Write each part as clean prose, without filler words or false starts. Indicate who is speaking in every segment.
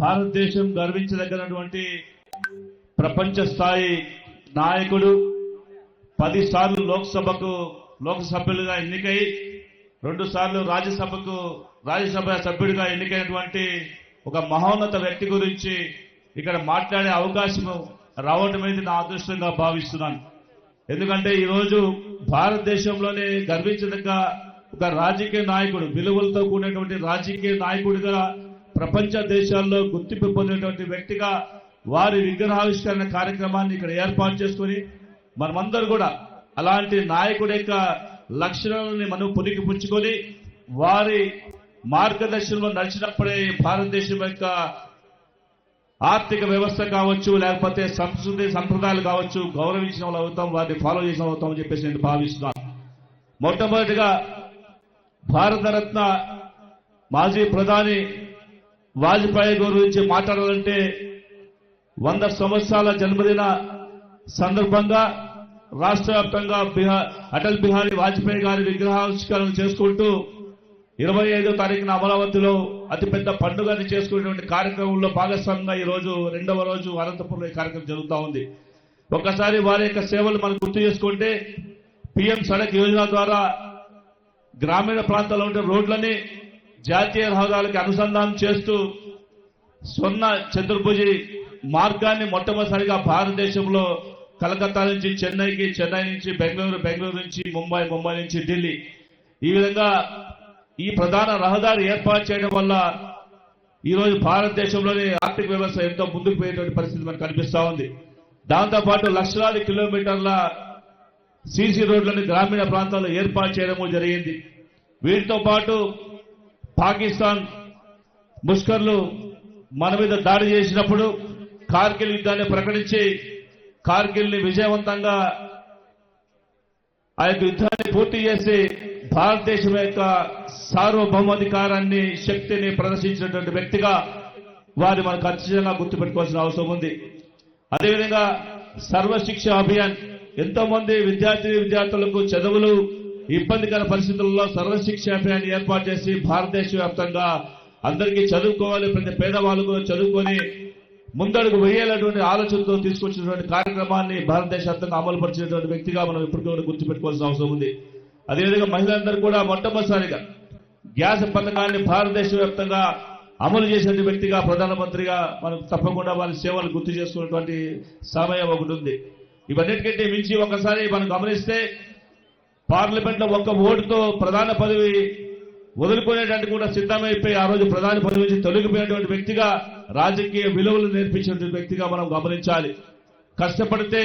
Speaker 1: భారతదేశం గర్వించదగినటువంటి ప్రపంచ స్థాయి నాయకుడు 10 సార్లు లోక్సభ్యులుగా ఎన్నికై 2 సార్లు రాజ్యసభ సభ్యుడిగా ఎన్నికైనటువంటి ఒక మహోన్నత వ్యక్తి గురించి ఇక్కడ మాట్లాడే అవకాశం రావడం అనేది నా అదృష్టంగా భావిస్తున్నాను. ఎందుకంటే ఈరోజు భారతదేశంలోనే గర్వించదగ్గ ఒక రాజకీయ నాయకుడు, విలువలతో కూడినటువంటి రాజకీయ నాయకుడిగా ప్రపంచ దేశాల్లో గుర్తింపు పొందినటువంటి వ్యక్తిగా వారి విగ్రహావిష్కరణ కార్యక్రమాన్ని ఇక్కడ ఏర్పాటు చేసుకుని మనమందరూ కూడా అలాంటి నాయకుడి యొక్క లక్షణాలని మనం పునికి పుచ్చుకొని వారి మార్గదర్శనంలో నడిచినప్పుడే భారతదేశం యొక్క ఆర్థిక వ్యవస్థ కావచ్చు, లేకపోతే సంస్కృతి సంప్రదాయాలు కావచ్చు, గౌరవించిన వాళ్ళు అవుతాం, వారిని ఫాలో చేసిన అవుతాం అని చెప్పేసి నేను భావిస్తున్నాను. మొట్టమొదటిగా భారతరత్న మాజీ ప్రధాని వాజ్పేయి గురించి మాట్లాడాలంటే 100 సంవత్సరాల జన్మదిన సందర్భంగా రాష్ట్ర వ్యాప్తంగా అటల్ బిహారీ వాజ్పేయి గారి విగ్రహావిష్కరణ చేసుకుంటూ 25వ తారీఖున అమరావతిలో అతిపెద్ద పండుగని చేసుకునేటువంటి కార్యక్రమంలో భాగస్వామ్యంగా ఈ రోజు 2వ రోజు అనంతపురంలో ఈ కార్యక్రమం జరుగుతూ ఉంది. ఒక్కసారి వారి యొక్క సేవలు మనం గుర్తు చేసుకుంటే పిఎం సడక్ యోజన ద్వారా గ్రామీణ ప్రాంతాల్లో ఉండే రోడ్లని జాతీయ రహదారులకి అనుసంధానం చేస్తూ స్వర్ణ చతుర్భుజి మార్గాన్ని మొట్టమొదటిసారిగా భారతదేశంలో కలకత్తా నుంచి చెన్నైకి, చెన్నై నుంచి బెంగళూరు నుంచి ముంబై నుంచి ఢిల్లీ, ఈ విధంగా ఈ ప్రధాన రహదారి ఏర్పాటు చేయడం వల్ల ఈరోజు భారతదేశంలోని ఆర్థిక వ్యవస్థ ఎంతో ముందుకు పోయేటువంటి పరిస్థితి మనకు కనిపిస్తా ఉంది. దాంతోపాటు లక్షలాది కిలోమీటర్ల సీసీ రోడ్లను గ్రామీణ ప్రాంతాల్లో ఏర్పాటు చేయడము జరిగింది. వీటితో పాటు పాకిస్తాన్ ముష్కర్లు మన మీద దాడి చేసినప్పుడు కార్గిల్ యుద్ధాన్ని ప్రకటించి కార్గిల్ ని విజయవంతంగా ఆ యొక్క యుద్ధాన్ని పూర్తి చేసి భారతదేశం యొక్క సార్వభౌమాధికారాన్ని, శక్తిని ప్రదర్శించినటువంటి వ్యక్తిగా వారిని మనం ఖచ్చితంగా గుర్తుపెట్టుకోవాల్సిన అవసరం ఉంది. అదేవిధంగా సర్వశిక్ష అభియాన్, ఎంతో మంది విద్యార్థులకు చదువులు ఇబ్బందికర పరిస్థితుల్లో సర్వశిక్ష అభియాన్ ఏర్పాటు చేసి భారతదేశ వ్యాప్తంగా అందరికీ చదువుకోవాలి, ప్రతి పేదవాళ్ళకు చదువుకొని ముందడుగు వేయాలటువంటి ఆలోచనతో తీసుకొచ్చినటువంటి కార్యక్రమాన్ని భారతదేశ వ్యాప్తంగా అమలు పరిచినటువంటి వ్యక్తిగా మనం ఇప్పటికీ గుర్తుపెట్టుకోవాల్సిన అవసరం ఉంది. అదేవిధంగా మహిళలందరూ కూడా మొట్టమొదటిసారిగా గ్యాస్ పథకాన్ని భారతదేశ వ్యాప్తంగా అమలు చేసిన వ్యక్తిగా, ప్రధానమంత్రిగా మనం తప్పకుండా వారి సేవలు గుర్తు చేసుకున్నటువంటి సమయం ఒకటి ఉంది. ఇవన్నిటికంటే మించి ఒకసారి మనం గమనిస్తే పార్లమెంట్ లో ఒక్క ఓటుతో ప్రధాన పదవి వదులుకునేటట్టు కూడా సిద్ధమైపోయి ఆ రోజు ప్రధాని పదవి నుంచి తొలగిపోయినటువంటి వ్యక్తిగా, రాజకీయ విలువలు నేర్పించినటువంటి వ్యక్తిగా మనం గమనించాలి. కష్టపడితే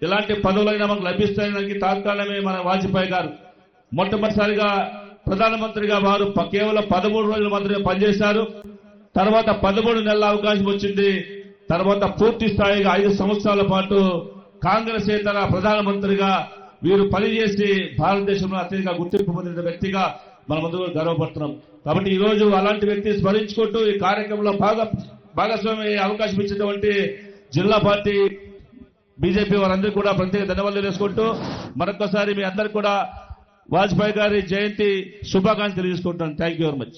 Speaker 1: ఎలాంటి పదవులైనా మనకు లభిస్తాయని తాత్కాలమే మన వాజ్పేయి గారు మొట్టమొదటిసారిగా ప్రధానమంత్రిగా వారు కేవలం 13 రోజులు మాత్రమే పనిచేశారు. తర్వాత 13 నెలల అవకాశం వచ్చింది. తర్వాత పూర్తి స్థాయిగా 5 సంవత్సరాల పాటు కాంగ్రెస్ ఏతర ప్రధానమంత్రిగా వీరు పనిచేసి భారతదేశంలో అత్యధిక గుర్తింపు పొందిన వ్యక్తిగా మనమందరూ గర్వపడుతున్నాం. కాబట్టి ఈ రోజు అలాంటి వ్యక్తిని స్మరించుకుంటూ ఈ కార్యక్రమంలో భాగస్వామి అవకాశం ఇచ్చినటువంటి జిల్లా పార్టీ బీజేపీ వారందరూ కూడా ప్రత్యేక ధన్యవాదాలు చేసుకుంటూ మరొకసారి మీ అందరికీ కూడా వాజ్పేయి గారి జయంతి శుభాకాంక్షలు తెలియజేసుకుంటున్నాను. Thank you very much.